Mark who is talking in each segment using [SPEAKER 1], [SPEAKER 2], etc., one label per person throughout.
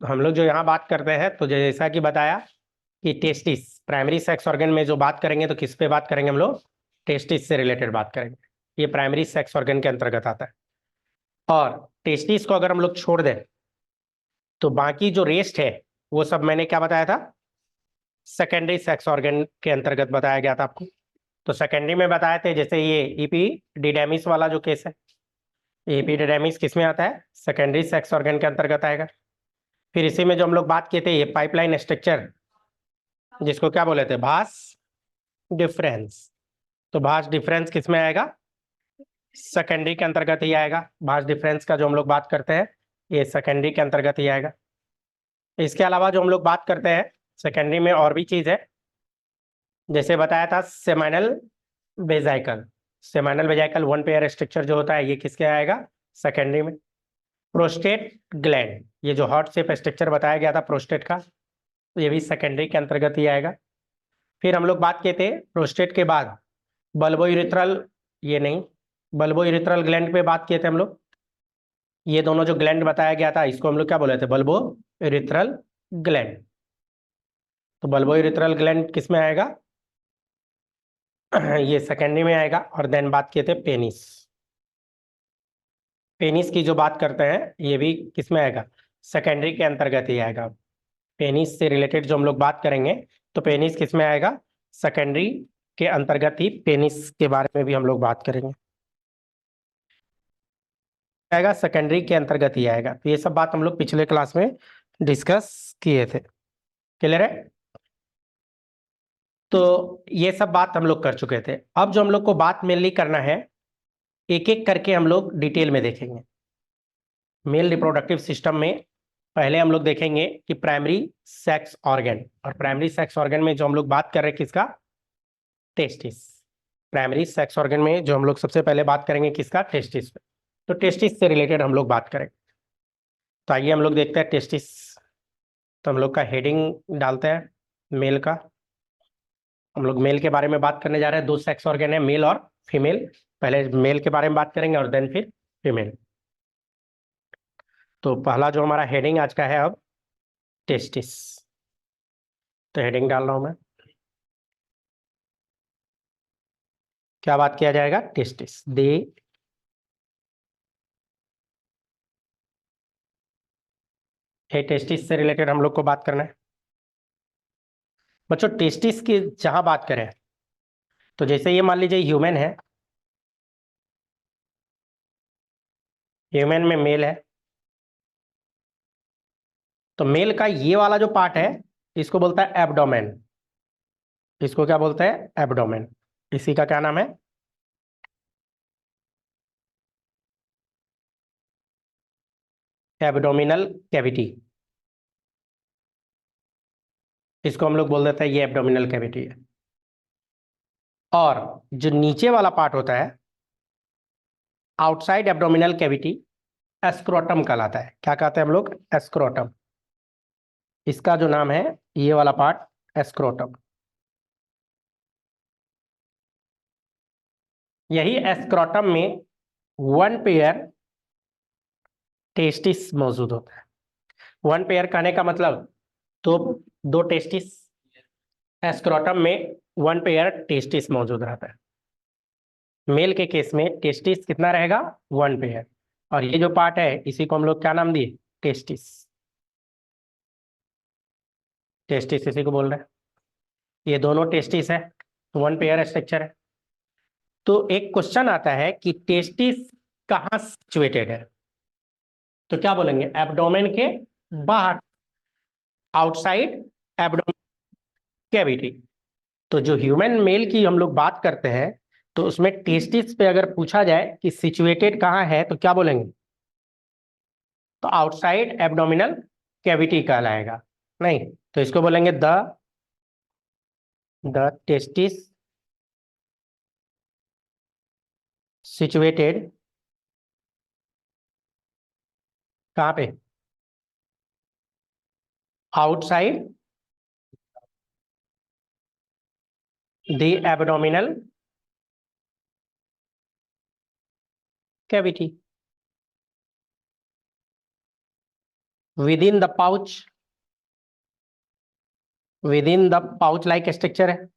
[SPEAKER 1] तो हम लोग जो यहाँ बात करते हैं, तो जैसा कि बताया कि टेस्टिस प्राइमरी सेक्स ऑर्गन में जो बात करेंगे, तो किस पे बात करेंगे हम लोग? टेस्टिस से रिलेटेड बात करेंगे। ये प्राइमरी सेक्स ऑर्गन के अंतर्गत आता है। और टेस्टिस को अगर हम लोग छोड़ दें तो बाकी जो रेस्ट है वो सब मैंने क्या बताया था? सेकेंडरी सेक्स ऑर्गन के अंतर्गत बताया गया था आपको। तो सेकेंडरी में बताए थे, जैसे ये इपीडिडेमिस वाला जो केस है, इपीडिडेमिस किस में आता है? सेकेंडरी सेक्स ऑर्गन के अंतर्गत आएगा। फिर इसी में जो हम लोग बात किए थे, ये पाइपलाइन स्ट्रक्चर, जिसको क्या बोले थे? भास डिफरेंस। तो भास डिफरेंस किस में आएगा? सेकेंडरी के अंतर्गत ही आएगा। भास डिफरेंस का जो हम लोग बात करते हैं, ये सेकेंडरी के अंतर्गत ही आएगा। इसके अलावा जो हम लोग बात करते हैं सेकेंडरी में, और भी चीज है, जैसे बताया था seminal वेजाइकल। Seminal वेजाइकल one pair structure जो होता है, ये किसके आएगा? सेकेंडरी में। प्रोस्टेट ग्लैंड, ये जो हार्ट शेप स्ट्रक्चर बताया गया था प्रोस्टेट का, तो ये भी सेकेंडरी के अंतर्गत ही आएगा। फिर हम लोग बात किए थे प्रोस्टेट के बाद बल्बो यूरिथ्रल, ये नहीं, बल्बो यूरिथ्रल ग्लैंड पे बात किए थे हम लोग। ये दोनों जो ग्लैंड बताया गया था, इसको हम लोग क्या बोले थे? Bulbo urethral gland. तो बल्बो यूरिथ्रल ग्लैंड किस में आएगा? ये सेकेंडरी में आएगा। और देन बात किए थे पेनिस। पेनिस की जो बात करते हैं, ये भी किस में आएगा? सेकेंडरी के अंतर्गत ही आएगा। पेनिस से रिलेटेड जो हम लोग बात करेंगे, तो पेनिस किस में आएगा? सेकेंडरी के अंतर्गत ही पेनिस के बारे में भी हम लोग बात करेंगे। आएगा सेकेंडरी के अंतर्गत ही आएगा। तो ये सब बात हम लोग पिछले क्लास में डिस्कस किए थे। क्लियर है? तो ये सब बात हम लोग कर चुके थे। अब जो हम लोग को बात मेनली करना है, एक एक करके हम लोग डिटेल में देखेंगे। मेल रिप्रोडक्टिव सिस्टम में पहले हम लोग देखेंगे कि प्राइमरी सेक्स ऑर्गन, और प्राइमरी सेक्स ऑर्गन में जो हम लोग बात कर रहे हैं किसका? टेस्टिस। प्राइमरी सेक्स ऑर्गन में जो हम लोग सबसे पहले बात करेंगे किसका? टेस्टिस पे। तो टेस्टिस से रिलेटेड हम लोग बात करेंगे। तो आइए हम लोग देखते हैं टेस्टिस। तो हम लोग का हेडिंग डालते हैं मेल का। हम लोग मेल के बारे में बात करने जा रहे हैं। दो सेक्स ऑर्गन है, मेल और फीमेल। पहले मेल के बारे में बात करेंगे और देन फिर फीमेल। तो पहला जो हमारा हेडिंग आज का है अब, टेस्टिस। तो हेडिंग डाल रहा हूं मैं। क्या बात किया जाएगा? टेस्टिस। दे हे टेस्टिस से रिलेटेड हम लोग को बात करना है। बच्चों टेस्टिस की जहां बात करें, तो जैसे ये मान लीजिए ह्यूमन है, ह्यूमन में मेल है, तो मेल का ये वाला जो पार्ट है, इसको बोलता है एब्डोमेन। इसको क्या बोलते हैं? एब्डोमेन। इसी का क्या नाम है? Abdominal cavity. इसको हम लोग बोल देते हैं ये एब्डोमिनल कैविटी है। और जो नीचे वाला पार्ट होता है, आउटसाइड एब्डोमिनल कैविटी, एस्क्रोटम कहलाता है। क्या कहते हैं हम लोग? एस्क्रोटम। इसका जो नाम है, ये वाला पार्ट, एस्क्रोटम। यही एस्क्रोटम में वन पेयर टेस्टिस मौजूद होता है। वन पेयर कहने का मतलब, तो दो टेस्टिस, एस्क्रोटम में वन पेयर टेस्टिस मौजूद रहता है। मेल के केस में टेस्टिस कितना रहेगा? One pair. और ये जो पार्ट है, इसी को हम लोग क्या नाम दिए? टेस्टिस। टेस्टिस इसी को बोल रहे हैं। ये दोनों टेस्टिस है, वन पेयर स्ट्रक्चर है। तो एक क्वेश्चन आता है कि टेस्टिस कहाँ सिचुएटेड है? तो क्या बोलेंगे? एब्डोमेन के बाहर, आउटसाइड एब्डोमेन कैविटी। तो जो ह्यूमन मेल की हम लोग बात करते हैं, तो उसमें टेस्टिस पे अगर पूछा जाए कि सिचुएटेड कहाँ है, तो क्या बोलेंगे? तो आउटसाइड एब्डोमिनल कैविटी कहलाएगा। नहीं, तो इसको बोलेंगे द टेस्टिस सिचुएटेड कहाँ पे? Outside the abdominal cavity. With in the pouch like structure है।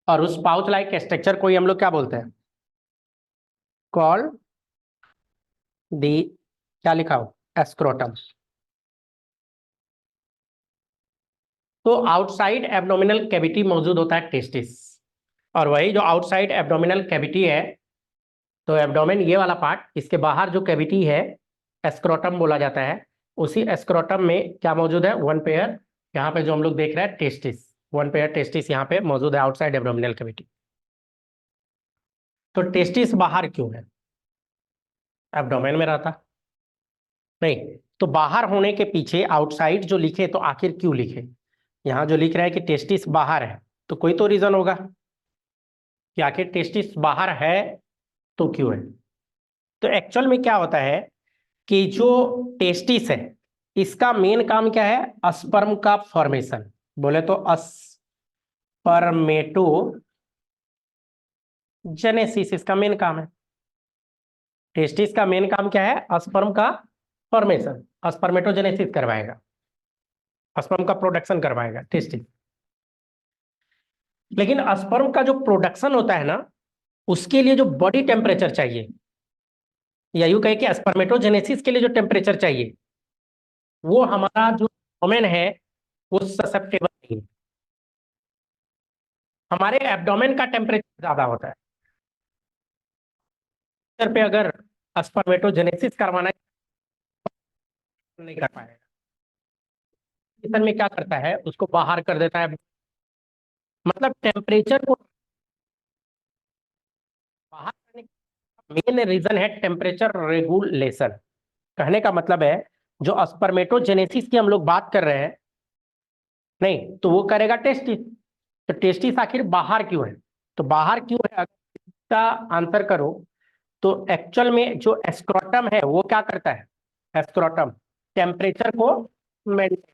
[SPEAKER 1] और उस पाउच लाइक स्ट्रक्चर को ही हम लोग क्या बोलते हैं? कॉल दी, क्या लिखा हो, एस्क्रोटम। तो आउटसाइड एब्डोमिनल कैविटी मौजूद होता है टेस्टिस, और वही जो आउटसाइड एब्डोमिनल कैविटी है, तो एब्डोमेन ये वाला पार्ट, इसके बाहर जो कैविटी है एस्क्रोटम बोला जाता है। उसी एस्क्रोटम में क्या मौजूद है? वन पेयर, यहाँ पे जो हम लोग देख रहे हैं टेस्टिस, वन पेयर टेस्टिस यहाँ पे मौजूद है आउटसाइड एब्डोमिनल कैविटी। तो टेस्टिस बाहर क्यों है? एब्डोमेन में रहता नहीं, तो बाहर होने के पीछे आउटसाइड जो लिखे तो आखिर क्यों लिखे? यहाँ जो लिख रहा है कि टेस्टिस बाहर है, तो कोई तो रीजन होगा कि आखिर टेस्टिस बाहर है तो क्यों है। तो एक्चुअल में क्या होता है कि जो टेस्टिस है, इसका मेन काम क्या है? स्पर्म का फॉर्मेशन। बोले तो स्पर्मेटोजेनेसिस इसका मेन काम है। टेस्टिस का मेन काम क्या है? स्पर्म का फॉर्मेशन, स्पर्मेटोजेनेसिस करवाएगा, स्पर्म का प्रोडक्शन करवाएगा टेस्टिस। लेकिन स्पर्म का जो प्रोडक्शन होता है ना, उसके लिए जो बॉडी टेम्परेचर चाहिए, या यूं कहे कि स्पर्मेटोजेनेसिस के लिए जो टेम्परेचर चाहिए, वो हमारा जो एब्डोमेन है वो ससेप्टेबल नहीं है। हमारे एब्डोमेन का टेम्परेचर ज्यादा होता है। इधर पे अगर स्पर्मेटोजेनेसिस करवाना है, नहीं कर पाएगा। इधर में क्या करता है? उसको बाहर कर देता है, मतलब टेम्परेचर को बाहर करने का मेन रीजन है टेम्परेचर रेगुलेशन। कहने का मतलब है जो स्पर्मेटोजेनेसिस की हम लोग बात कर रहे हैं, नहीं तो वो करेगा टेस्टिस। तो टेस्टिस आखिर बाहर क्यों है? तो बाहर क्यों है अगर इसका आंसर करो, तो एक्चुअल में जो एस्क्रोटम है वो क्या करता है? एस्क्रोटम टेम्परेचर को मेंटेन।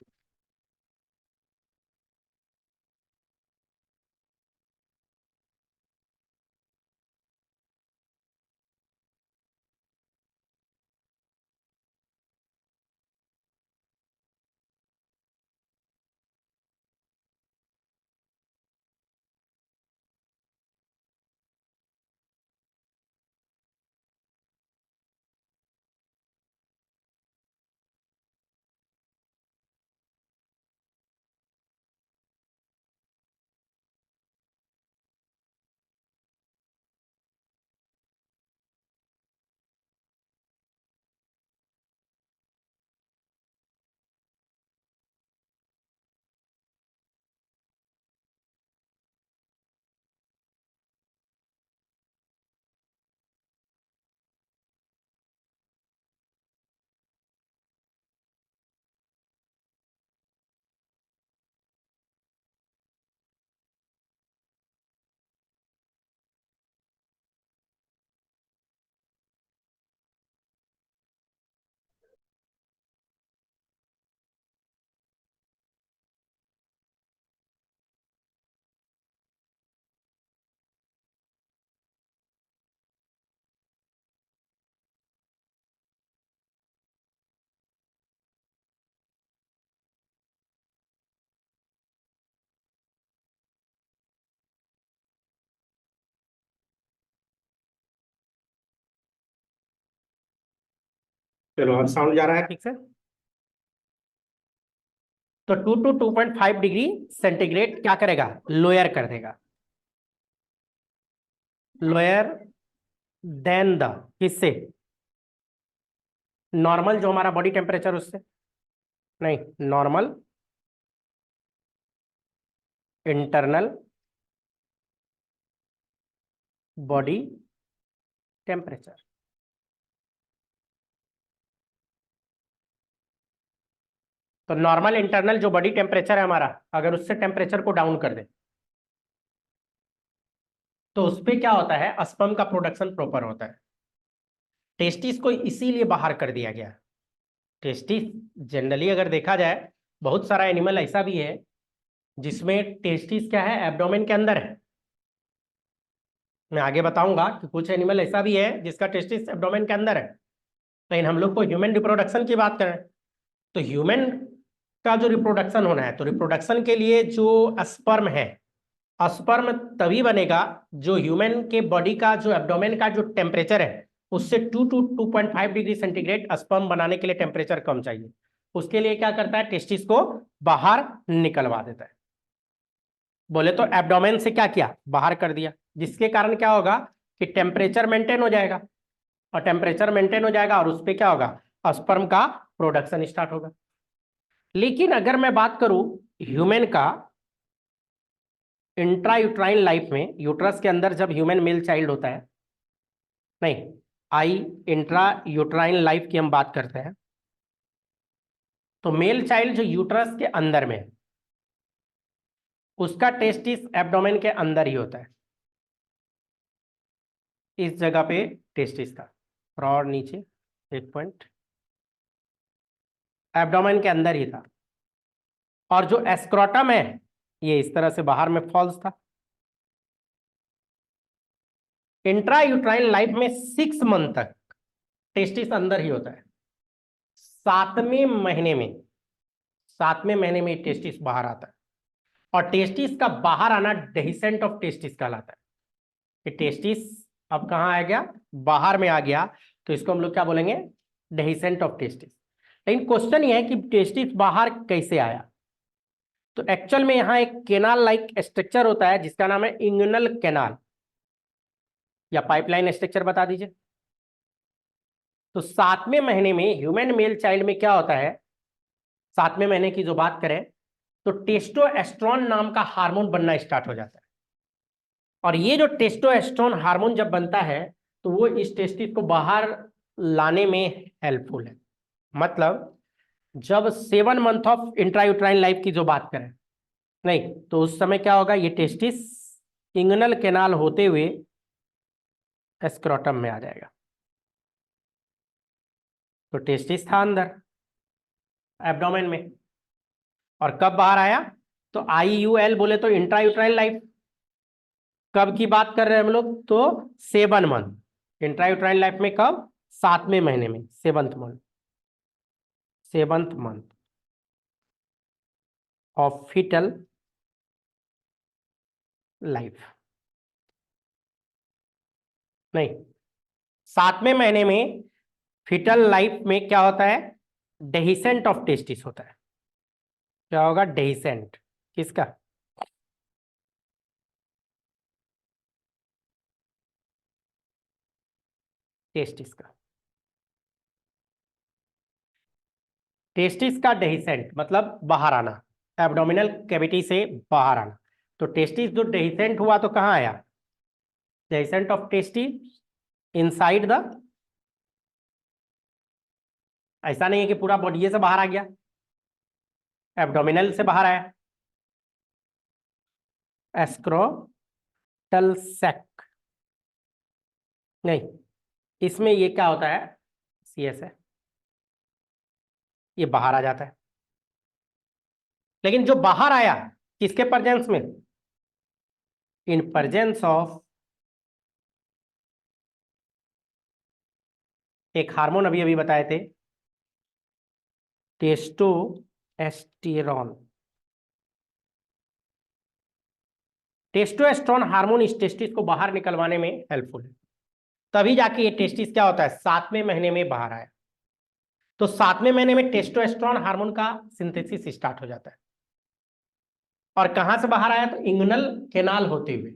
[SPEAKER 1] चलो अब साउंड जा रहा है ठीक से। तो 2 to 2.5 डिग्री सेंटीग्रेड क्या करेगा? लोअर कर देगा, लोअर देन द, किससे? नॉर्मल जो हमारा बॉडी टेम्परेचर उससे, नहीं, नॉर्मल इंटरनल बॉडी टेम्परेचर। तो नॉर्मल इंटरनल जो बॉडी टेम्परेचर है हमारा, अगर उससे टेम्परेचर को डाउन कर दे, तो उस पे क्या होता है? स्पर्म का प्रोडक्शन प्रॉपर होता है। टेस्टिस को इसीलिए बाहर कर दिया गया। टेस्टिस जनरली अगर देखा जाए, बहुत सारा एनिमल ऐसा भी है जिसमें टेस्टिस क्या है? एब्डोमेन के अंदर है, मैं आगे बताऊंगा कि कुछ एनिमल ऐसा भी है जिसका टेस्टिस एब्डोमेन के अंदर है, लेकिन हम लोग को ह्यूमन रिप्रोडक्शन की बात करें तो ह्यूमन का जो रिप्रोडक्शन होना है, तो रिप्रोडक्शन के लिए जो स्पर्म है, स्पर्म तभी बनेगा जो ह्यूमन के बॉडी का जो एब्डोमेन का जो टेम्परेचर है उससे 2 to 2.5 डिग्री सेंटीग्रेड स्पर्म बनाने के लिए टेम्परेचर कम चाहिए। उसके लिए क्या करता है, टेस्टिस को बाहर निकलवा देता है। बोले तो एब्डोमेन से क्या किया, बाहर कर दिया, जिसके कारण क्या होगा कि टेम्परेचर मेंटेन हो जाएगा, और टेम्परेचर मेंटेन हो जाएगा और उस पर क्या होगा, स्पर्म का प्रोडक्शन स्टार्ट होगा। लेकिन अगर मैं बात करूं ह्यूमन का इंट्रा यूट्राइन लाइफ में, यूट्रस के अंदर जब ह्यूमन मेल चाइल्ड होता है, नहीं आई इंट्रा यूट्राइन लाइफ की हम बात करते हैं, तो मेल चाइल्ड जो यूट्रस के अंदर में है, उसका टेस्टिस एब्डोमेन के अंदर ही होता है, इस जगह पे टेस्टिस था, और नीचे एक पॉइंट एब्डोमेन के अंदर ही था। और जो एस्क्रोटम है ये इस तरह से बाहर में फॉल्स था। इंट्रा यूट्राइन लाइफ में 6 मंथ तक टेस्टिस अंदर ही होता है। 7वें महीने में टेस्टिस बाहर आता है, और टेस्टिस का बाहर आना डेहिसेंट ऑफ टेस्टिस कहलाता है। कि टेस्टिस अब कहाँ आ गया, बाहर में आ गया, तो इसको हम लोग क्या बोलेंगे, डेहिसेंट ऑफ टेस्टिस। लेकिन क्वेश्चन ये है कि टेस्टिस बाहर कैसे आया। तो एक्चुअल में यहाँ एक केनाल लाइक स्ट्रक्चर होता है जिसका नाम है इंगुइनल कैनाल, या पाइपलाइन स्ट्रक्चर बता दीजिए। तो 7वें महीने में ह्यूमन मेल चाइल्ड में क्या होता है, 7वें महीने की जो बात करें तो टेस्टोस्टेरोन नाम का हार्मोन बनना स्टार्ट हो जाता है। और ये जो टेस्टोस्टेरोन हार्मोन जब बनता है तो वो इस टेस्टिस को बाहर लाने में हेल्पफुल है। मतलब जब 7 मंथ ऑफ इंट्रायूट्राइन लाइफ की जो बात करें, नहीं तो उस समय क्या होगा, ये टेस्टिस इंगुइनल कैनाल होते हुए स्क्रोटम में आ जाएगा। तो टेस्टिस था अंदर एब्डोमेन में, और कब बाहर आया, तो IUL बोले तो इंट्रायूट्राइन लाइफ। कब की बात कर रहे हैं हम लोग, तो 7 मंथ इंट्रायूट्राइन लाइफ में, कब, 7वें महीने में, 7th month of fetal life. नहीं, 7वें महीने में फीटल लाइफ में क्या होता है, डेहिसेंट ऑफ टेस्टिस होता है। क्या होगा, डेहिसेंट किसका, टेस्टिस का। टेस्टिस का डेहिसेंट मतलब बाहर आना, एब्डोमिनल कैविटी से बाहर आना। तो टेस्टिस जो डेहिसेंट हुआ तो कहाँ आया, डेहिसेंट ऑफ टेस्टिस इनसाइड द, ऐसा नहीं है कि पूरा बॉडी से बाहर आ गया, एब्डोमिनल से बाहर आया, एस्क्रोटल सैक। नहीं, इसमें ये क्या होता है, CS है, ये बाहर आ जाता है। लेकिन जो बाहर आया किसके प्रेजेंस में, इन प्रेजेंस ऑफ एक हार्मोन अभी अभी बताए थे, टेस्टोस्टेरोन। टेस्टोस्टेरोन हार्मोन इस टेस्टिस को बाहर निकलवाने में हेल्पफुल है, तभी जाके ये टेस्टिस क्या होता है, 7वें महीने में बाहर आया। तो 7वें महीने में टेस्टोस्टेरोन हार्मोन का सिंथेसिस स्टार्ट हो जाता है। और कहां से बाहर आया, तो इंगुइनल कैनाल होते हुए,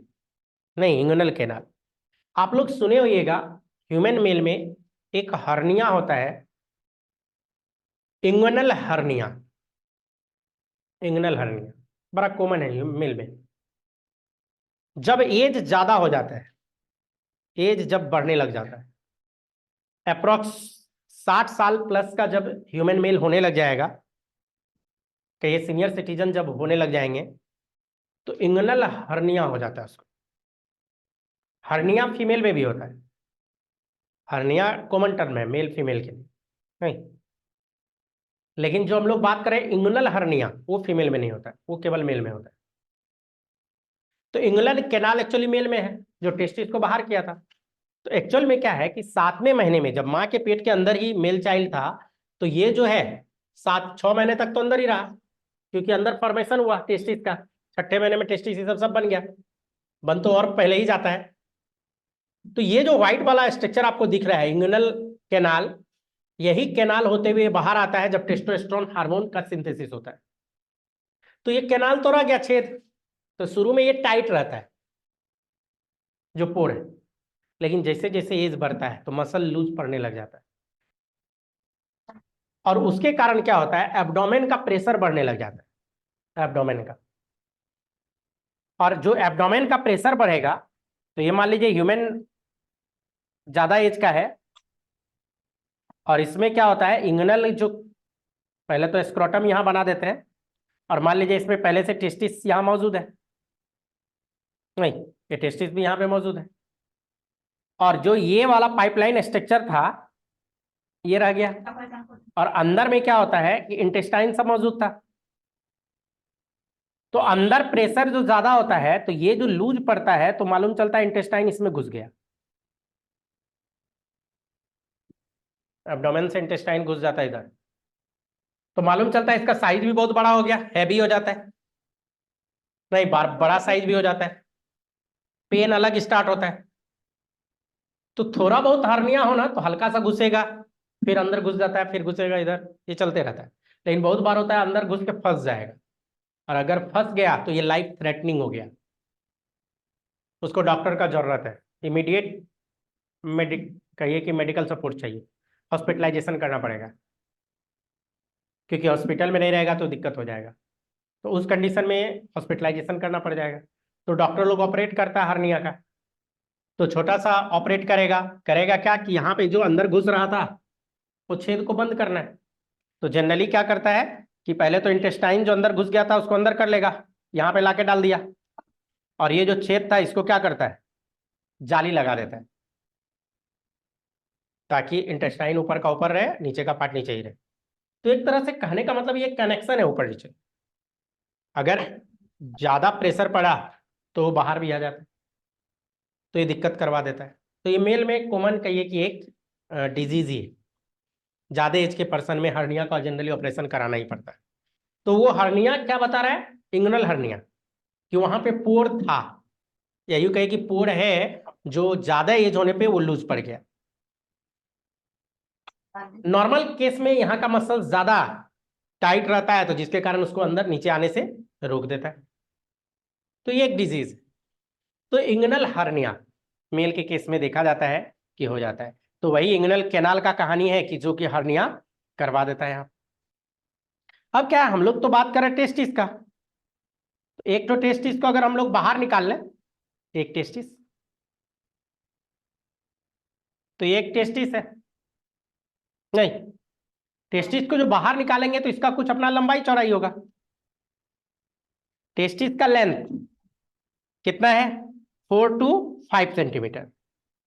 [SPEAKER 1] नहीं इंगुइनल कैनाल। आप लोग सुने होइएगा ह्यूमन मेल में एक हर्निया होता है, इंगुइनल हर्निया। इंगुइनल हर्निया बड़ा कॉमन है मेल में। जब एज ज्यादा हो जाता है, एज जब बढ़ने लग जाता है, अप्रोक्स 60 साल प्लस का जब ह्यूमन मेल होने लग जाएगा, कि ये सीनियर सिटीजन जब होने लग जाएंगे, तो इंगुइनल हर्निया हो जाता है उसको। हर्निया फीमेल में भी होता है, हर्निया कॉमन टर्म है मेल फीमेल के लिए, नहीं। लेकिन जो हम लोग बात करें इंगुइनल हर्निया, वो फीमेल में नहीं होता है, वो केवल मेल में होता है। तो इंगुइनल कैनाल एक्चुअली मेल में है, जो टेस्टिस को बाहर किया था। तो एक्चुअल में क्या है कि 7वें महीने में जब माँ के पेट के अंदर ही मेल चाइल्ड था, तो ये जो है 6 महीने तक तो अंदर ही रहा, क्योंकि अंदर फॉर्मेशन हुआ टेस्टिस का। 6ठे महीने में टेस्टिस सब बन गया, बन तो और पहले ही जाता है। तो ये जो व्हाइट वाला स्ट्रक्चर आपको दिख रहा है इंगुइनल कैनाल, यही कैनाल होते हुए बाहर आता है जब टेस्टोस्टेरोन हार्मोन का सिंथेसिस होता है। तो ये कैनाल तो रह गया छेद, तो शुरू में ये टाइट रहता है जो पोर है, लेकिन जैसे जैसे एज बढ़ता है तो मसल लूज पड़ने लग जाता है, और उसके कारण क्या होता है, एब्डोमेन का प्रेशर बढ़ने लग जाता है, एब्डोमेन का। और जो एब्डोमेन का प्रेशर बढ़ेगा, तो ये मान लीजिए ह्यूमन ज्यादा एज का है, और इसमें क्या होता है, इंगुइनल जो पहले तो स्क्रोटम यहां बना देते हैं, और मान लीजिए इसमें पहले से टेस्टिस यहां मौजूद है, नहीं ये टेस्टिस भी यहां पे मौजूद है, और जो ये वाला पाइपलाइन स्ट्रक्चर था ये रह गया, और अंदर में क्या होता है कि इंटेस्टाइन सब मौजूद था। तो अंदर प्रेशर जो ज्यादा होता है तो ये जो लूज पड़ता है, तो मालूम चलता है इंटेस्टाइन इसमें घुस गया, एब्डोमेन से इंटेस्टाइन घुस जाता है इधर, तो मालूम चलता है इसका साइज भी बहुत बड़ा हो गया, हैवी हो जाता है, नहीं बड़ा साइज भी हो जाता है, पेन अलग स्टार्ट होता है। तो थोड़ा बहुत हर्निया होना तो हल्का सा घुसेगा, फिर अंदर घुस जाता है, फिर घुसेगा इधर, ये चलते रहता है। लेकिन बहुत बार होता है अंदर घुस के फंस जाएगा, और अगर फंस गया तो ये लाइफ थ्रेटनिंग हो गया, उसको डॉक्टर का जरूरत है, इमीडिएट कहिए कि मेडिकल सपोर्ट चाहिए, हॉस्पिटलाइजेशन करना पड़ेगा, क्योंकि हॉस्पिटल में नहीं रहेगा तो दिक्कत हो जाएगा। तो उस कंडीशन में हॉस्पिटलाइजेशन करना पड़ जाएगा। तो डॉक्टर लोग ऑपरेट करता है हर्निया का, तो छोटा सा ऑपरेट करेगा, करेगा क्या कि यहाँ पे जो अंदर घुस रहा था वो छेद को बंद करना है। तो जनरली क्या करता है कि पहले तो इंटेस्टाइन जो अंदर घुस गया था उसको अंदर कर लेगा, यहाँ पे लाके डाल दिया, और ये जो छेद था इसको क्या करता है, जाली लगा देता है, ताकि इंटेस्टाइन ऊपर का ऊपर रहे, नीचे का पार्ट नीचे ही रहे। तो एक तरह से कहने का मतलब ये कनेक्शन है ऊपर नीचे, अगर ज्यादा प्रेशर पड़ा तो वो बाहर भी आ जाता है, तो ये दिक्कत करवा देता है। तो ये मेल में कॉमन कहिए कि एक डिजीज ही है, ज्यादा एज के पर्सन में हर्निया का जनरली ऑपरेशन कराना ही पड़ता है। तो वो हर्निया क्या बता रहा है, इंगुइनल हर्निया, कि वहां पे पोर था, या यूं कहे कि पोर है जो ज्यादा एज होने पे वो लूज पड़ गया। नॉर्मल केस में यहाँ का मसल ज्यादा टाइट रहता है, तो जिसके कारण उसको अंदर नीचे आने से रोक देता है। तो ये एक डिजीज है। तो इंगुइनल हर्निया मेल के केस में देखा जाता है कि हो जाता है। तो वही इंगुइनल कैनाल का कहानी है कि जो कि हर्निया करवा देता है यहाँ। अब क्या है, हम लोग तो बात कर रहे हैं टेस्टिस का, तो एक तो टेस्टिस को अगर हम लोग बाहर निकाल लें, एक टेस्टिस, तो ये एक टेस्टिस है, नहीं टेस्टिस को जो बाहर निकालेंगे तो इसका कुछ अपना लंबाई चौड़ाई होगा। टेस्टिस का लेंथ कितना है, 4 to 5 centimetre,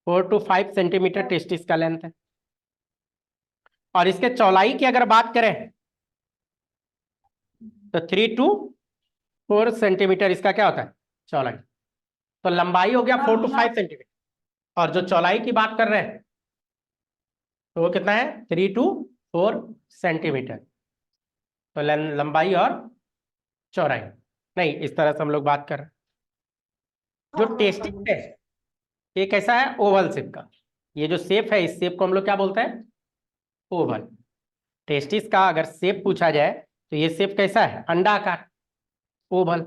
[SPEAKER 1] 4 to 5 centimetre testis का लेंथ है। और इसके चौड़ाई की अगर बात करें तो 3 to 4 सेंटीमीटर इसका क्या होता है, चौड़ाई। तो लंबाई हो गया 4 to 5 सेंटीमीटर, और जो चौड़ाई की बात कर रहे हैं तो वो कितना है, 3 to 4 सेंटीमीटर। तो लंबाई और चौड़ाई, नहीं इस तरह से हम लोग बात कर रहे हैं। जो टेस्टिस है ये कैसा है, ओवल शेप का, ये जो शेप है इस शेप को हम लोग क्या बोलते हैं, ओवल। टेस्टिस का अगर शेप पूछा जाए तो ये शेप कैसा है, अंडाकार, ओवल।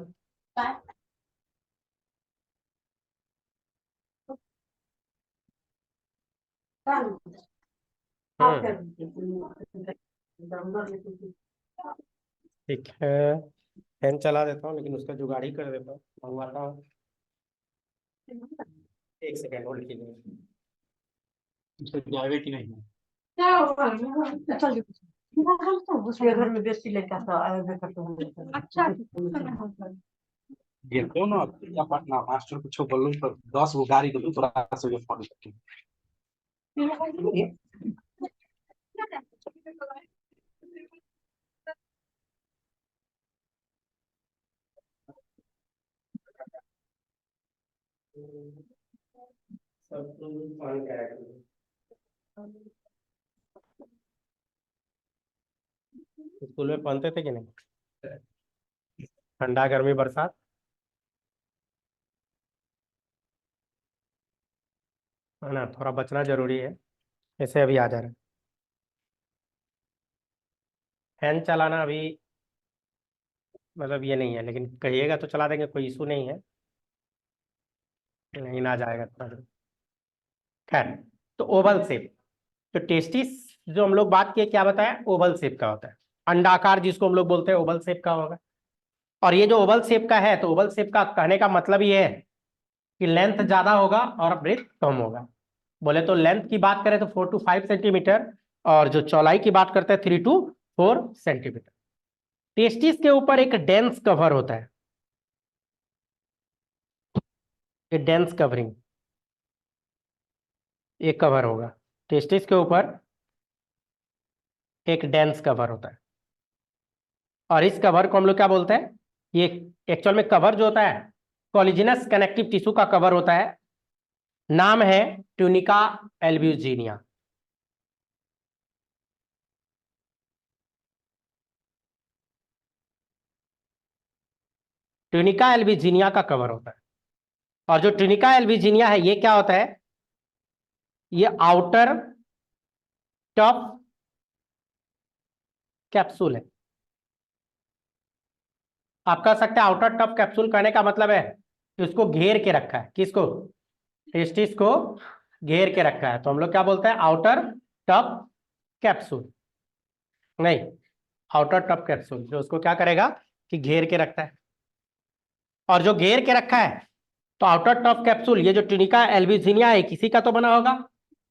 [SPEAKER 1] ठीक है, फैन चला देता हूँ, लेकिन उसका जुगाड़ ही कर देता हूँ, मंगवाता हूँ। 1 सेकेंड होल्ड कीजिए।
[SPEAKER 2] प्राइवेट ही नहीं है।
[SPEAKER 3] उसके घर में बेसी लेके आता है अच्छा
[SPEAKER 2] ये तो ना या पटना मास्टर कुछ बोलूं तो 10 गो गाड़ी दो तोरा से फोन करके
[SPEAKER 1] स्कूल में पहनते थे कि नहीं? ठंडा गर्मी बरसात। है ना, थोड़ा बचना जरूरी है। ऐसे अभी आ जा रहा है। फैन चलाना अभी मतलब ये नहीं है, लेकिन कहिएगा तो चला देंगे, कोई इशू नहीं है। नहीं ना जाएगा थोड़ा देर। खैर, तो ओवल शेप, तो टेस्टिस जो हम लोग बात किए क्या बताया, ओवल शेप का होता है। अंडाकार जिसको हम लोग बोलते हैं ओवल शेप का होगा। और ये जो ओवल शेप का है, तो ओवल शेप का कहने का मतलब ये है कि लेंथ ज्यादा होगा और ब्रेथ कम होगा। बोले तो लेंथ की बात करें तो 4 to 5 सेंटीमीटर, और जो चौड़ाई की बात करते हैं 3 to 4 सेंटीमीटर। टेस्टिस के ऊपर एक डेंस कवर होता है, ये डेंस कवरिंग, एक कवर होगा टेस्टिस के ऊपर, एक डेंस कवर होता है। और इस कवर को हम लोग क्या बोलते हैं, ये एक्चुअल में कवर जो होता है कोलिजिनस कनेक्टिव टिश्यू का कवर होता है। नाम है ट्यूनिका एल्ब्यूजिनिया। ट्यूनिका एल्ब्यूजिनिया का कवर होता है। और जो ट्यूनिका एल्ब्यूजिनिया है ये क्या होता है, ये आउटर टफ कैप्सूल है। आप कह सकते हैं आउटर टफ कैप्सूल, कहने का मतलब है कि उसको घेर के रखा है। किसको, टेस्टिस को घेर के रखा है, तो हम लोग क्या बोलते हैं, आउटर टफ कैप्सूल। नहीं, आउटर टफ कैप्सूल जो उसको क्या करेगा कि घेर के रखता है। और जो घेर के रखा है, तो आउटर टफ कैप्सूल, ये जो ट्यूनिका एल्ब्यूजिनिया है किसी का तो बना होगा।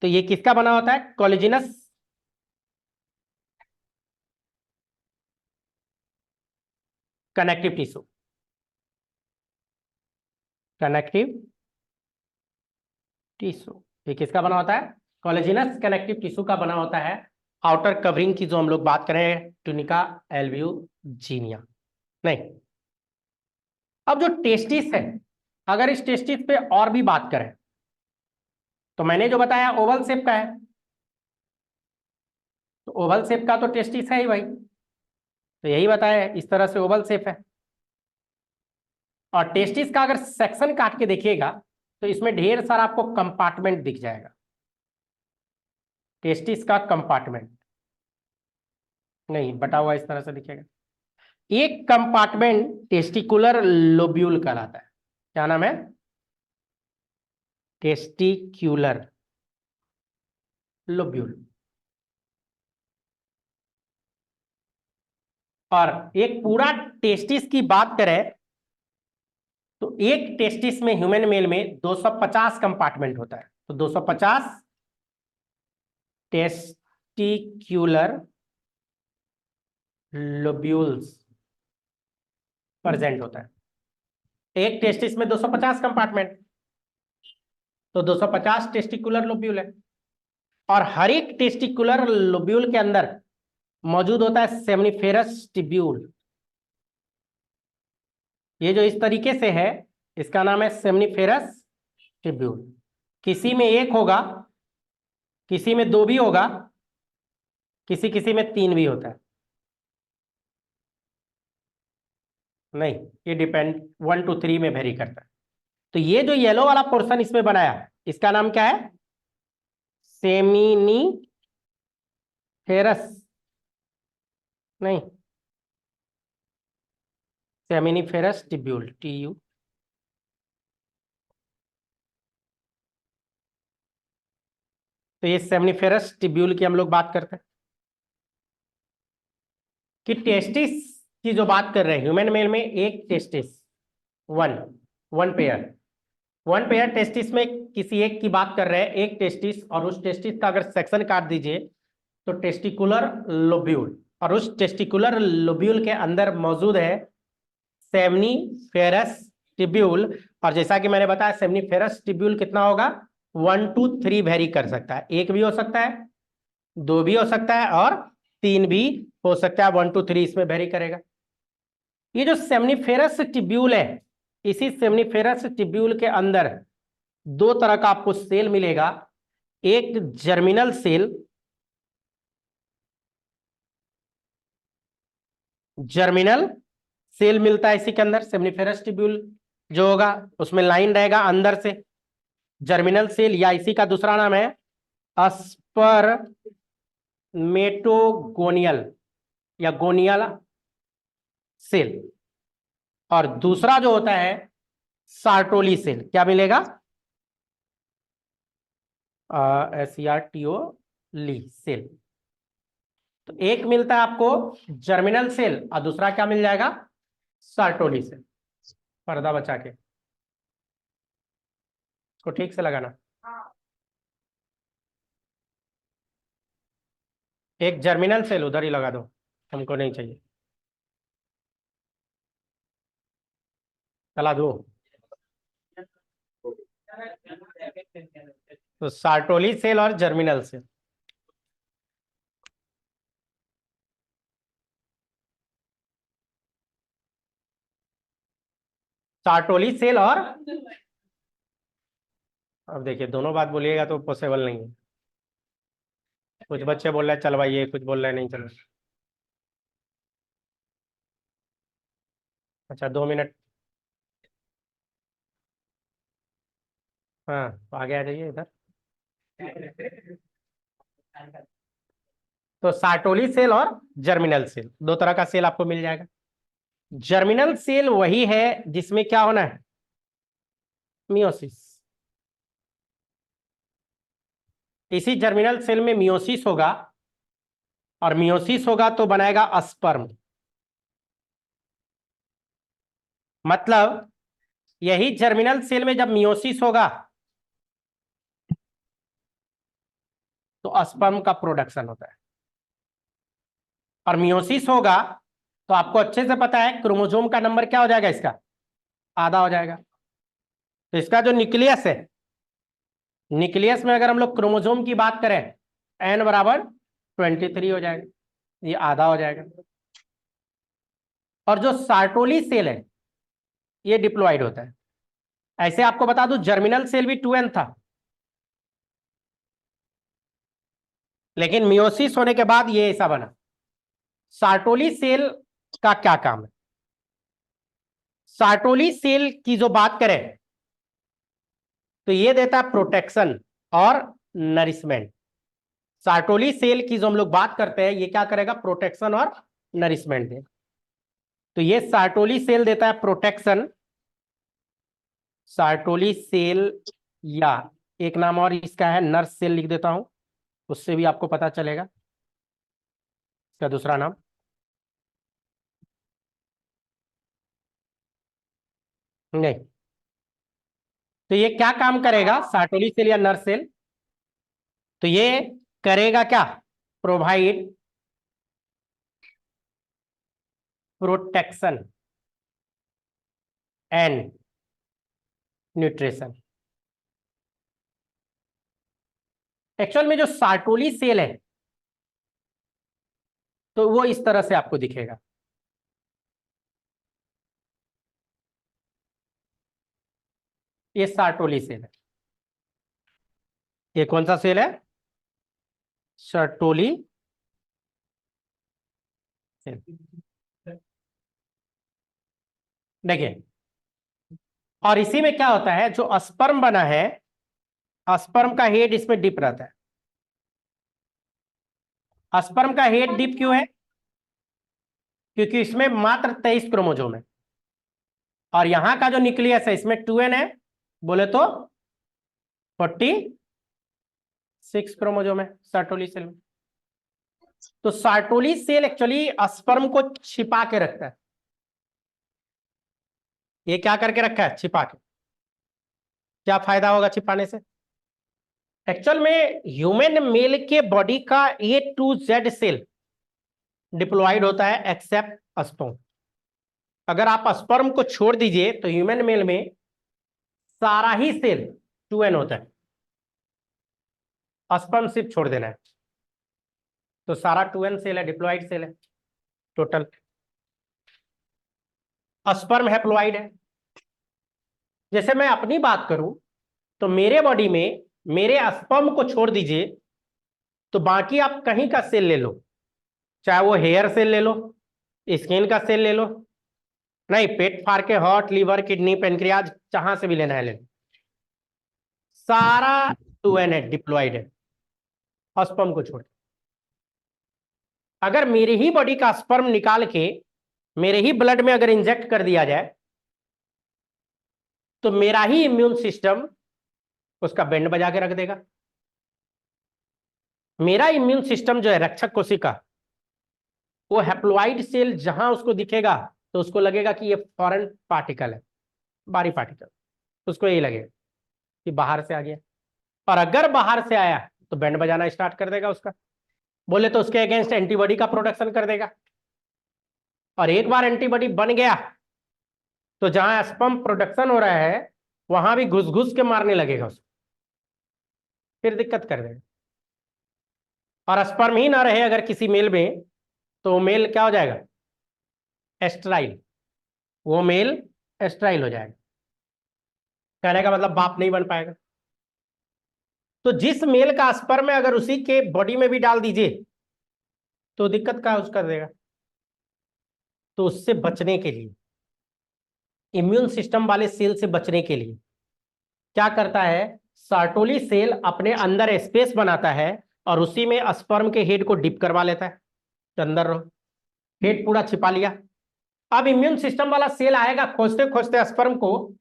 [SPEAKER 1] तो ये किसका बना होता है, कोलिजिनस कनेक्टिव टिश्यू, कनेक्टिव टिश्यू। ये किसका बना होता है, कोलेजिनस कनेक्टिव टिश्यू का बना होता है। आउटर कवरिंग की जो हम लोग बात करें ट्यूनिका एल्ब्यूजिनिया। नहीं, अब जो टेस्टिस है, अगर इस टेस्टिस पे और भी बात करें, तो मैंने जो बताया ओवल शेप का है, तो ओवल शेप का तो टेस्टिस है ही भाई, तो यही बताया इस तरह से ओवल शेप है। और टेस्टिस का अगर सेक्शन काट के देखिएगा तो इसमें ढेर सारा आपको कंपार्टमेंट दिख जाएगा। टेस्टिस का कंपार्टमेंट नहीं बटा हुआ इस तरह से दिखेगा। एक कंपार्टमेंट टेस्टिकुलर लोब्यूल कहलाता है। क्या नाम है, टेस्टिक्यूलर लोब्यूल। और एक पूरा टेस्टिस की बात करें तो एक टेस्टिस में ह्यूमन मेल में 250 कंपार्टमेंट होता है। तो 250 टेस्टिक्यूलर लोब्यूल्स प्रेजेंट होता है। एक टेस्टिस में 250 कंपार्टमेंट, तो 250 टेस्टिकुलर लोब्यूल है। और हर एक टेस्टिकुलर लोब्यूल के अंदर मौजूद होता है सेमनीफेरस टिब्यूल। ये जो इस तरीके से है इसका नाम है सेमनीफेरस टिब्यूल। किसी में एक होगा, किसी में दो भी होगा, किसी किसी में तीन भी होता है। नहीं, ये डिपेंड 1 to 3 में वेरी करता है। तो ये जो येलो वाला पोर्शन इसमें बनाया इसका नाम क्या है, सेमिनीफेरस, नहीं सेमिनीफेरस टिब्यूल, TU। तो ये सेमनीफेरस टिब्यूल की हम लोग बात करते हैं। कि टेस्टिस की जो बात कर रहे हैं ह्यूमन मेल में एक टेस्टिस, वन पेयर टेस्टिस में किसी एक की बात कर रहे हैं, एक टेस्टिस, और उस टेस्टिस का अगर सेक्शन काट दीजिए तो टेस्टिकुलर लोब्यूल, और उस टेस्टिकुलर लोब्यूल के अंदर मौजूद है सेमनीफेरस टिब्यूल। और जैसा कि मैंने बताया सेमनीफेरस टिब्यूल कितना होगा, 1 to 3 वेरी कर सकता है। एक भी हो सकता है, दो भी हो सकता है, और तीन भी हो सकता है। 1 to 3 इसमें वेरी करेगा। ये जो सेमनीफेरस टिब्यूल है, इसी सेमनीफेरस टिब्यूल के अंदर दो तरह का आपको सेल मिलेगा, एक जर्मिनल सेल, जर्मिनल सेल मिलता है इसी के अंदर, सेमनीफेरस ट्यूब्यूल जो होगा उसमें लाइन रहेगा अंदर से, जर्मिनल सेल, या इसी का दूसरा नाम है अस्पर्मेटोगोनियल या गोनियल सेल। और दूसरा जो होता है सार्टोली सेल, क्या मिलेगा? SERTOLI cell. तो एक मिलता है आपको जर्मिनल सेल और दूसरा क्या मिल जाएगा? सार्टोली सेल। पर्दा बचा के इसको ठीक से लगाना। एक जर्मिनल सेल उधर ही लगा दो, हमको नहीं चाहिए, चला दो। तो सार्टोली सेल और जर्मिनल सेल। सार्टोली सेल और, अब देखिए दोनों बात बोलिएगा तो पॉसिबल नहीं है। कुछ बच्चे बोल रहे हैं चलवाइए, कुछ बोल रहे हैं नहीं चलो। अच्छा 2 मिनट, हाँ तो आगे आ जाइए इधर। तो सार्टोली सेल और जर्मिनल सेल, दो तरह का सेल आपको मिल जाएगा। जर्मिनल सेल वही है जिसमें क्या होना है? मियोसिस। इसी जर्मिनल सेल में मियोसिस होगा, और मियोसिस होगा तो बनाएगा अस्पर्म। मतलब यही जर्मिनल सेल में जब मियोसिस होगा तो अस्पर्म का प्रोडक्शन होता है, और मियोसिस होगा तो आपको अच्छे से पता है क्रोमोसोम का नंबर क्या हो जाएगा? इसका आधा हो जाएगा। तो इसका जो न्यूक्लियस है, न्यूक्लियस में अगर हम लोग क्रोमोसोम की बात करें, n बराबर 23 हो जाएगा, ये आधा हो जाएगा। और जो सार्टोली सेल है ये डिप्लॉइड होता है। ऐसे आपको बता दूं जर्मिनल सेल भी 2n था, लेकिन मियोसिस होने के बाद ये ऐसा बना। सार्टोली सेल का क्या काम है? सार्टोली सेल की जो बात करें तो ये देता है प्रोटेक्शन और नरिशमेंट। सार्टोली सेल की जो हम लोग बात करते हैं ये क्या करेगा? प्रोटेक्शन और नरिशमेंट देगा। तो ये सार्टोली सेल देता है प्रोटेक्शन, सार्टोली सेल, या एक नाम और इसका है नर्स सेल, लिख देता हूं उससे भी आपको पता चलेगा इसका दूसरा नाम। नहीं, तो ये क्या काम करेगा सार्टोली सेल या नर्स सेल? तो ये करेगा क्या? Provide protection and nutrition. Actual में जो सार्टोली सेल है तो वो इस तरह से आपको दिखेगा। ये सार्टोली सेल है। ये कौन सा सेल है? Sertoli cell. देखिए, और इसी में क्या होता है, जो अस्पर्म बना है, अस्पर्म का हेड इसमें डिप रहता है। अस्पर्म का हेड डिप क्यों है? क्योंकि इसमें मात्र 23 क्रोमोसोम है, और यहां का जो न्यूक्लियस है इसमें 2n है, बोले तो 46 क्रोमोसोम है सार्टोली सेल में। तो सार्टोली सेल एक्चुअली अस्पर्म को छिपा के रखता है। ये क्या करके रखा है? छिपा के। क्या फायदा होगा छिपाने से? एक्चुअल में ह्यूमन मेल के बॉडी का A to Z cell diploid होता है एक्सेप्ट स्पर्म। अगर आप स्पर्म को छोड़ दीजिए तो ह्यूमन मेल में सारा ही सेल 2n होता है, स्पर्म सिर्फ छोड़ देना है तो सारा 2n सेल है, डिप्लॉयड सेल है टोटल। स्पर्म हैप्लॉयड है। जैसे मैं अपनी बात करूं तो मेरे बॉडी में मेरे स्पर्म को छोड़ दीजिए, तो बाकी आप कहीं का सेल ले लो, चाहे वो हेयर सेल ले लो, स्किन का सेल ले लो, नहीं पेट फाड़ के हार्ट, लीवर, किडनी, पेनक्रियाज, जहां से भी लेना है ले लो, सारा 2n है, डिप्लॉयड है स्पर्म को छोड़। अगर मेरी ही बॉडी का स्पर्म निकाल के मेरे ही ब्लड में अगर इंजेक्ट कर दिया जाए, तो मेरा ही इम्यून सिस्टम उसका बैंड बजा के रख देगा। मेरा इम्यून सिस्टम जो है रक्षक कोशिका, वो हैप्लॉइड सेल जहां उसको दिखेगा तो उसको लगेगा कि ये फॉरेन पार्टिकल है, बाहरी पार्टिकल, उसको यही लगेगा कि बाहर से आ गया। और अगर बाहर से आया तो बैंड बजाना स्टार्ट कर देगा उसका, बोले तो उसके अगेंस्ट एंटीबॉडी का प्रोडक्शन कर देगा। और एक बार एंटीबॉडी बन गया तो जहां स्पर्म प्रोडक्शन हो रहा है वहां भी घुस घुस के मारने लगेगा उसको, फिर दिक्कत कर देगा। और स्पर्म ही ना रहे अगर किसी मेल में, तो मेल क्या हो जाएगा, एस्ट्राइल, वो मेल एस्ट्राइल हो जाएगा। कहने का मतलब बाप नहीं बन पाएगा। तो जिस मेल का स्पर्म में अगर उसी के बॉडी में भी डाल दीजिए तो दिक्कत क्या कर देगा। तो उससे बचने के लिए, इम्यून सिस्टम वाले सेल से बचने के लिए क्या करता है, सर्टोली सेल अपने अंदर स्पेस बनाता है और उसी में स्पर्म के हेड को डिप करवा लेता है, तो अंदर रहो, हेड पूरा छिपा लिया। अब इम्यून सिस्टम वाला सेल आएगा खोजते खोजते स्पर्म को,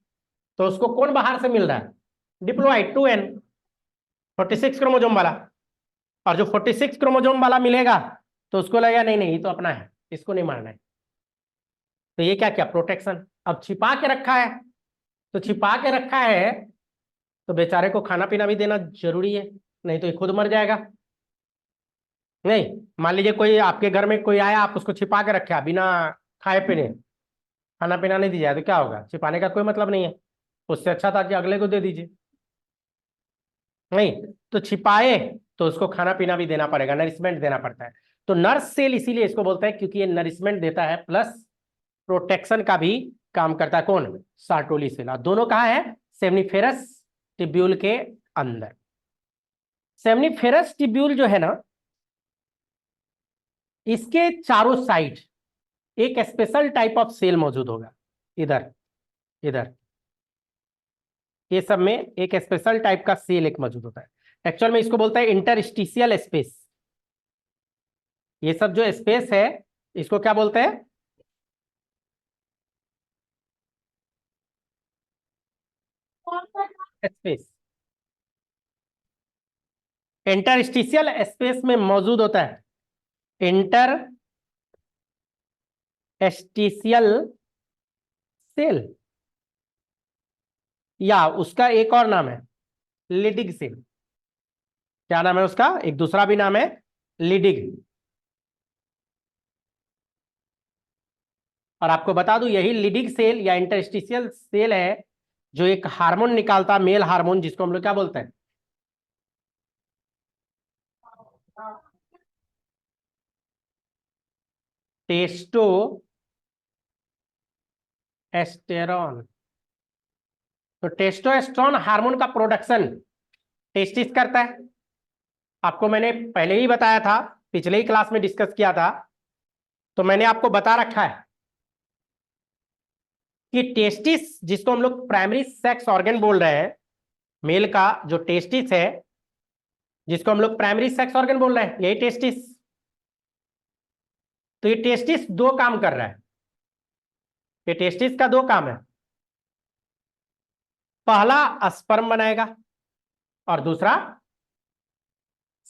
[SPEAKER 1] तो उसको कौन बाहर से मिल रहा है, डिप्लॉइड 2n 46 क्रोमोजोम वाला। और जो 46 क्रोमोजोम वाला मिलेगा तो उसको लगेगा नहीं नहीं ये तो अपना है, इसको नहीं मारना है। तो ये क्या क्या प्रोटेक्शन। अब छिपा के रखा है, तो छिपा के रखा है तो बेचारे को खाना पीना भी देना जरूरी है, नहीं तो ये खुद मर जाएगा। नहीं, मान लीजिए कोई आपके घर में कोई आया, आप उसको छिपा के रखे बिना खाए पीने, खाना पीना नहीं दिया तो क्या होगा, छिपाने का कोई मतलब नहीं है। उससे अच्छा था कि अगले को दे दीजिए। नहीं तो छिपाए तो उसको खाना पीना भी देना पड़ेगा, नरिशमेंट देना पड़ता है। तो नर्स सेल इसीलिए इसको बोलते हैं क्योंकि ये नरिशमेंट देता है प्लस प्रोटेक्शन का भी काम करता है। कौन, सार्टोली सेल। दोनों कहाँ है, सेमनीफेरस टिब्यूल के अंदर। सेमनीफेरस टिब्यूल जो है ना, इसके चारों साइड एक स्पेशल टाइप ऑफ सेल मौजूद होगा। इधर इधर ये सब में एक स्पेशल टाइप का सेल एक मौजूद होता है। एक्चुअल में इसको बोलता है इंटरस्टिशियल स्पेस। ये सब जो स्पेस है इसको क्या बोलते हैं, स्पेस। इंटरस्टिशियल स्पेस में मौजूद होता है इंटरस्टिशियल सेल, या उसका एक और नाम है लिडिग सेल। क्या नाम है उसका, एक दूसरा भी नाम है लिडिग। और आपको बता दूं यही लिडिग सेल या इंटरस्टिशियल सेल है जो एक हार्मोन निकालता, मेल हार्मोन, जिसको हम लोग क्या बोलते हैं, टेस्टोस्टेरोन। तो टेस्टोस्टेरोन हार्मोन का प्रोडक्शन टेस्टिस करता है। आपको मैंने पहले ही बताया था, पिछले ही क्लास में डिस्कस किया था, तो मैंने आपको बता रखा है कि टेस्टिस, जिसको हम लोग प्राइमरी सेक्स ऑर्गन बोल रहे हैं, मेल का जो टेस्टिस है जिसको हम लोग प्राइमरी सेक्स ऑर्गन बोल रहे हैं, यही टेस्टिस। तो ये टेस्टिस दो काम कर रहा है, ये टेस्टिस का दो काम है। पहला स्पर्म बनाएगा और दूसरा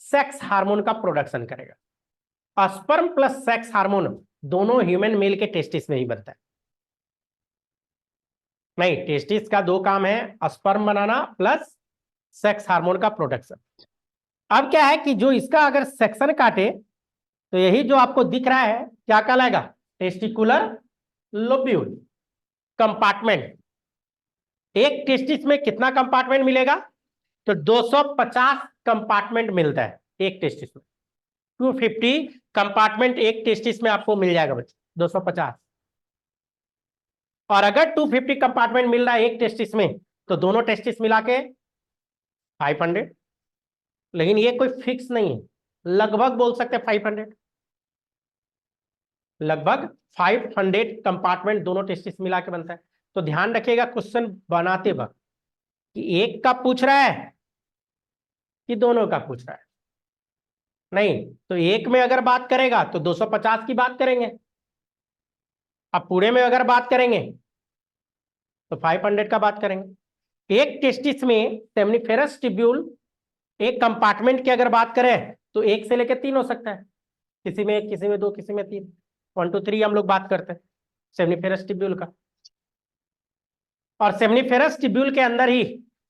[SPEAKER 1] सेक्स हार्मोन का प्रोडक्शन करेगा। स्पर्म प्लस सेक्स हार्मोन दोनों ह्यूमन मेल के टेस्टिस में ही बनता है। नहीं, टेस्टिस का दो काम है, स्पर्म बनाना प्लस सेक्स हार्मोन का प्रोडक्शन। अब क्या है कि जो इसका अगर सेक्शन काटे तो यही जो आपको दिख रहा है क्या कहलाएगा, टेस्टिकुलर लोब्यूल कंपार्टमेंट। एक टेस्टिस में कितना कंपार्टमेंट मिलेगा, तो 250 कंपार्टमेंट मिलता है एक टेस्टिस में। 250 कंपार्टमेंट एक टेस्टिस में आपको मिल जाएगा बच्चे, 250। और अगर 250 कंपार्टमेंट मिल रहा है एक टेस्टिस में, तो दोनों टेस्टिस मिला के 500, लेकिन ये कोई फिक्स नहीं है, लगभग बोल सकते हैं 500, लगभग 500 कंपार्टमेंट दोनों टेस्टिस मिला के बनता है। तो ध्यान रखिएगा क्वेश्चन बनाते वक्त कि एक का पूछ रहा है कि दोनों का पूछ रहा है। नहीं तो एक में अगर बात करेगा तो 250 की बात करेंगे, अब पूरे में अगर बात करेंगे तो 500 का बात करेंगे। एक टेस्टिस में सेमनीफेरस ट्यूब्यूल एक कंपार्टमेंट की अगर बात करें तो 1 से लेकर 3 हो सकता है, किसी में 1, किसी में 2, किसी में 3, 1 2 3 हम लोग बात करते हैं सेमनीफेरस ट्यूब्यूल का। और सेमनीफेरस ट्यूब्यूल के अंदर ही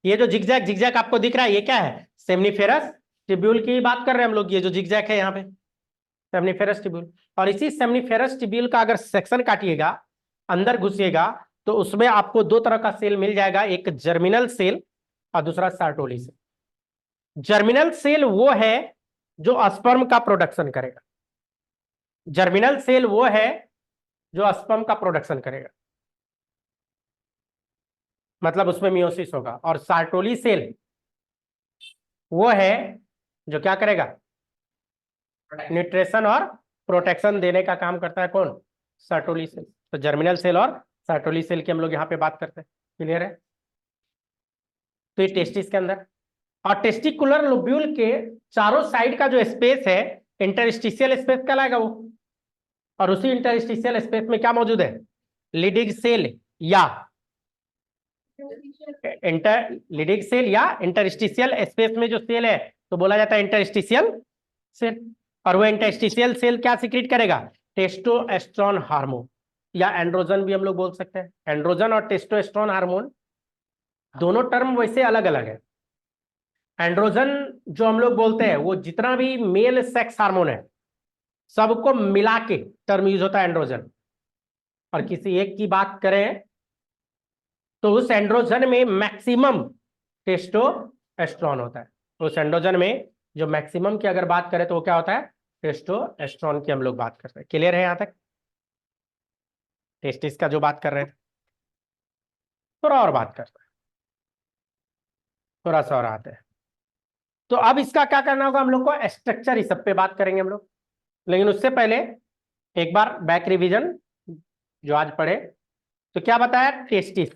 [SPEAKER 1] ये जो जिगजैग जिगजैग आपको दिख रहा है, ये क्या है? सेमनीफेरस ट्यूब्यूल की बात कर रहे हैं हम लोग। ये जो जिगजैग है यहाँ पे सेमनीफेरस ट्यूब्यूल, और इसी सेमनीफेरस ट्यूब्यूल का अगर सेक्शन काटिएगा, अंदर घुसिएगा, तो उसमें आपको 2 तरह का सेल मिल जाएगा, एक जर्मिनल सेल और दूसरा सार्टोली सेल। जर्मिनल सेल वो है जो स्पर्म का प्रोडक्शन करेगा, जर्मिनल सेल वो है जो स्पर्म का प्रोडक्शन करेगा, मतलब उसमें मियोसिस होगा। और सार्टोली सेल वो है जो क्या करेगा? न्यूट्रिशन और प्रोटेक्शन देने का काम करता है। कौन? सार्टोली सेल। तो जर्मिनल सेल और सार्टोली सेल की हम लोग यहाँ पे बात करते हैं। क्लियर है? तो ये टेस्टिस के अंदर, और टेस्टिकुलर लोब्यूल के चारों साइड का जो स्पेस है इंटरस्टिशियल स्पेस कहलाएगा वो। और उसी इंटरस्टिशियल स्पेस में क्या मौजूद है? लीडिंग सेल या लीडिंग सेल या इंटरस्टिशियल स्पेस में जो सेल है तो बोला जाता है इंटरस्टिशियल सेल। और वो इंटरस्टिशियल सेल क्या सिक्रीट करेगा? टेस्टोस्टेरोन हार्मोन, या एंड्रोजन भी हम लोग बोल सकते हैं। एंड्रोजन और टेस्टोस्टेरोन हार्मोन दोनों टर्म वैसे अलग अलग है। एंड्रोजन जो हम लोग बोलते हैं वो जितना भी मेल सेक्स हार्मोन है सबको मिला के टर्म यूज होता है एंड्रोजन। और किसी एक की बात करें तो उस एंड्रोजन में मैक्सिमम टेस्टोस्टेरोन होता है। उस एंड्रोजन में जो मैक्सिमम की अगर बात करें तो वो क्या होता है? टेस्टोस्टेरोन की हम लोग बात करते हैं। क्लियर है यहां तक? टेस्टिस का जो बात कर रहे थे, थोड़ा और बात करते हैं, थोड़ा सा और आते हैं। तो अब इसका क्या करना होगा हम लोग को? स्ट्रक्चर इस सब पे बात करेंगे हम लोग, लेकिन उससे पहले एक बार बैक रिवीजन जो आज पढ़े। तो क्या बताया? टेस्टिस,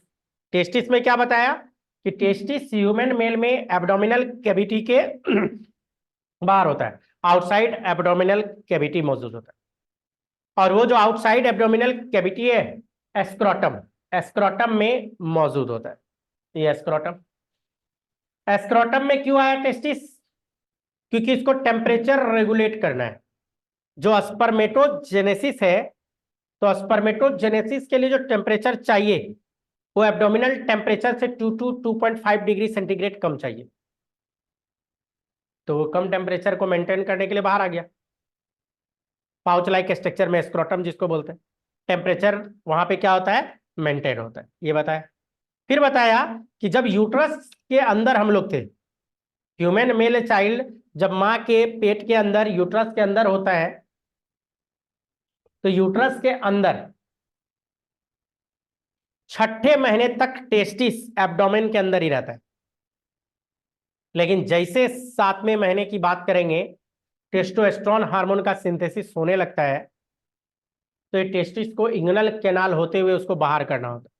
[SPEAKER 1] टेस्टिस में क्या बताया कि टेस्टिस ह्यूमन मेल में एब्डोमिनल कैविटी के बाहर होता है, आउटसाइड एब्डोमिनल कैविटी मौजूद होता है। और वो जो आउटसाइड एब्डोमिनल कैविटी है एस्क्रोटम, एस्क्रोटम में मौजूद होता है। ये एस्क्रोटम, एस्क्रोटम में क्यों आया टेस्टिस? क्योंकि इसको टेम्परेचर रेगुलेट करना है। जो स्पर्मेटोजेनेसिस है, तो स्पर्मेटोजेनेसिस के लिए जो टेम्परेचर चाहिए वो एब्डोमिनल टेम्परेचर से 2 to 2.5 डिग्री सेंटीग्रेड कम चाहिए। तो वो कम टेम्परेचर को मेंटेन करने के लिए बाहर आ गया। पाउच लाइक स्ट्रक्चर में स्क्रोटम जिसको बोलते हैं, टेम्परेचर वहां पे क्या होता है? मेंटेन होता है। ये बताया। फिर बताया कि जब यूट्रस के अंदर हम लोग थे, ह्यूमन मेल चाइल्ड जब माँ के पेट के अंदर यूट्रस के अंदर होता है, तो यूट्रस के अंदर 6ठे महीने तक टेस्टिस एब्डोमेन के अंदर ही रहता है। लेकिन जैसे 7वें महीने की बात करेंगे, टेस्टोस्टेरोन हार्मोन का सिंथेसिस होने लगता है, तो ये टेस्टिस को इंगुइनल कैनाल होते हुए उसको बाहर करना होता है,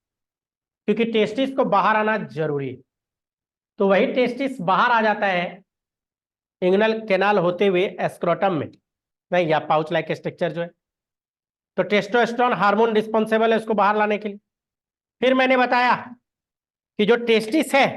[SPEAKER 1] क्योंकि टेस्टिस को बाहर आना जरूरी है। तो वही टेस्टिस बाहर आ जाता है इंगुइनल कैनाल होते हुए एस्क्रोटम में, नहीं या पाउच लाइक स्ट्रक्चर जो है। तो टेस्टोस्टेरोन हार्मोन रिस्पॉन्सिबल है उसको बाहर लाने के लिए। फिर मैंने बताया कि जो टेस्टिस है